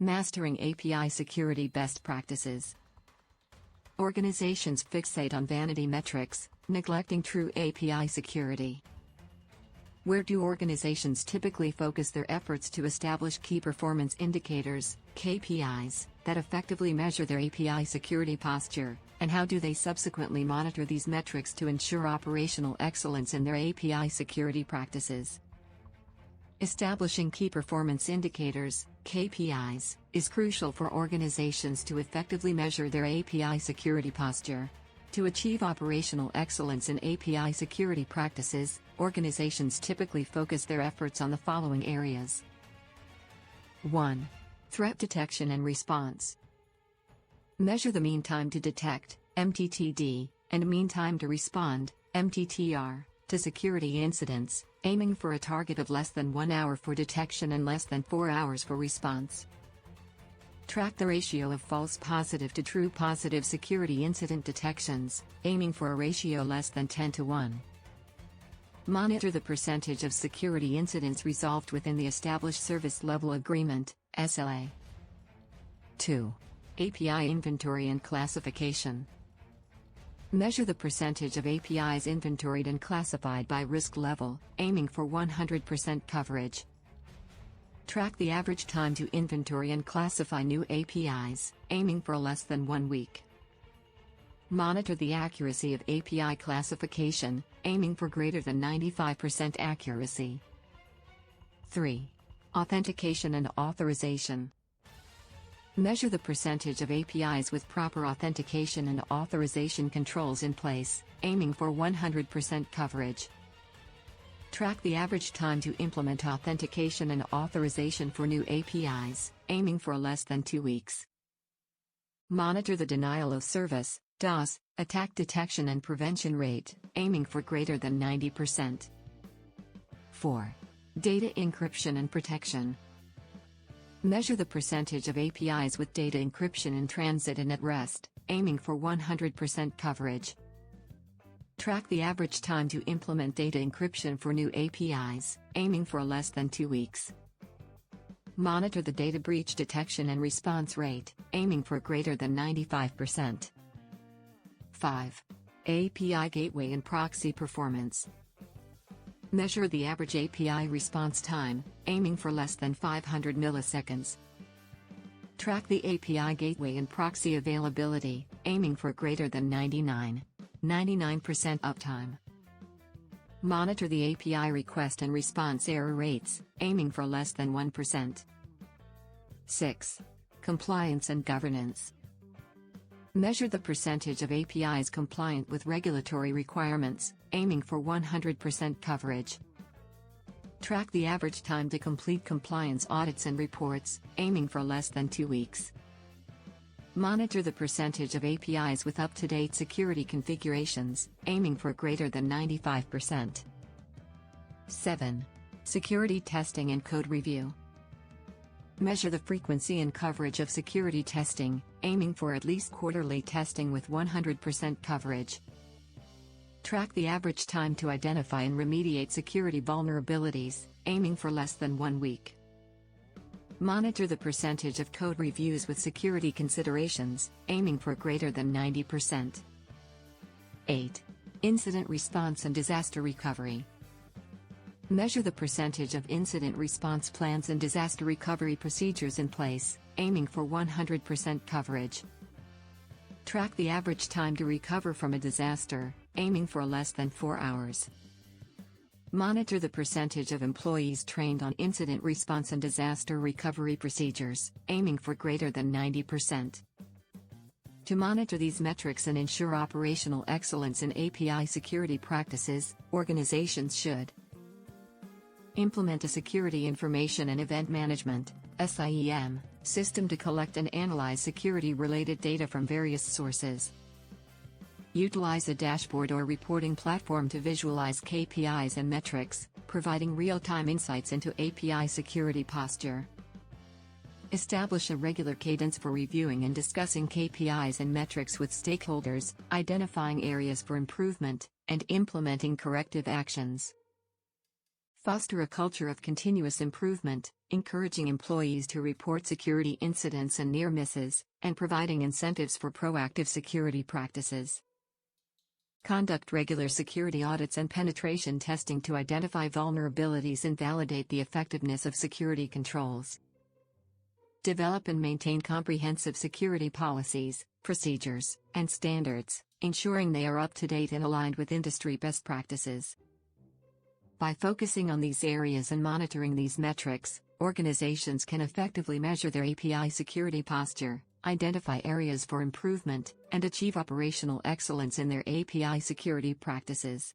Mastering API security best practices. Organizations fixate on vanity metrics, neglecting true API security. Where do organizations typically focus their efforts to establish key performance indicators, KPIs, that effectively measure their API security posture, and how do they subsequently monitor these metrics to ensure operational excellence in their API security practices? Establishing key performance indicators, KPIs, is crucial for organizations to effectively measure their API security posture. To achieve operational excellence in API security practices, organizations typically focus their efforts on the following areas. 1. Threat detection and response. Measure the mean time to detect, MTTD, and mean time to respond, MTTR, to security incidents, aiming for a target of less than 1 hour for detection and less than 4 hours for response. Track the ratio of false positive to true positive security incident detections, aiming for a ratio less than 10:1. Monitor the percentage of security incidents resolved within the established service level agreement, SLA. 2. API inventory and classification. Measure the percentage of APIs inventoried and classified by risk level, aiming for 100% coverage. Track the average time to inventory and classify new APIs, aiming for less than 1 week. Monitor the accuracy of API classification, aiming for greater than 95% accuracy. 3. Authentication and authorization. Measure the percentage of APIs with proper authentication and authorization controls in place, aiming for 100% coverage. Track the average time to implement authentication and authorization for new APIs, aiming for less than 2 weeks. Monitor the denial of service, DOS, attack detection and prevention rate, aiming for greater than 90%. 4. Data encryption and protection. Measure the percentage of APIs with data encryption in transit and at rest, aiming for 100% coverage. Track the average time to implement data encryption for new APIs, aiming for less than 2 weeks. Monitor the data breach detection and response rate, aiming for greater than 95%. 5. API gateway and proxy performance. Measure the average API response time, aiming for less than 500 milliseconds. Track the API gateway and proxy availability, aiming for greater than 99% uptime. Monitor the API request and response error rates, aiming for less than 1%. 6. Compliance and governance. Measure the percentage of APIs compliant with regulatory requirements, aiming for 100% coverage. Track the average time to complete compliance audits and reports, aiming for less than 2 weeks. Monitor the percentage of APIs with up-to-date security configurations, aiming for greater than 95%. 7. Security testing and code review. Measure the frequency and coverage of security testing, aiming for at least quarterly testing with 100% coverage. Track the average time to identify and remediate security vulnerabilities, aiming for less than 1 week. Monitor the percentage of code reviews with security considerations, aiming for greater than 90%. 8. Incident response and disaster recovery. Measure the percentage of incident response plans and disaster recovery procedures in place, aiming for 100% coverage. Track the average time to recover from a disaster, aiming for less than 4 hours. Monitor the percentage of employees trained on incident response and disaster recovery procedures, aiming for greater than 90%. To monitor these metrics and ensure operational excellence in API security practices, organizations should implement a Security Information and Event Management (SIEM) system to collect and analyze security-related data from various sources. Utilize a dashboard or reporting platform to visualize KPIs and metrics, providing real-time insights into API security posture. Establish a regular cadence for reviewing and discussing KPIs and metrics with stakeholders, identifying areas for improvement, and implementing corrective actions. Foster a culture of continuous improvement, encouraging employees to report security incidents and near misses, and providing incentives for proactive security practices. Conduct regular security audits and penetration testing to identify vulnerabilities and validate the effectiveness of security controls. Develop and maintain comprehensive security policies, procedures, and standards, ensuring they are up to date and aligned with industry best practices. By focusing on these areas and monitoring these metrics, organizations can effectively measure their API security posture, identify areas for improvement, and achieve operational excellence in their API security practices.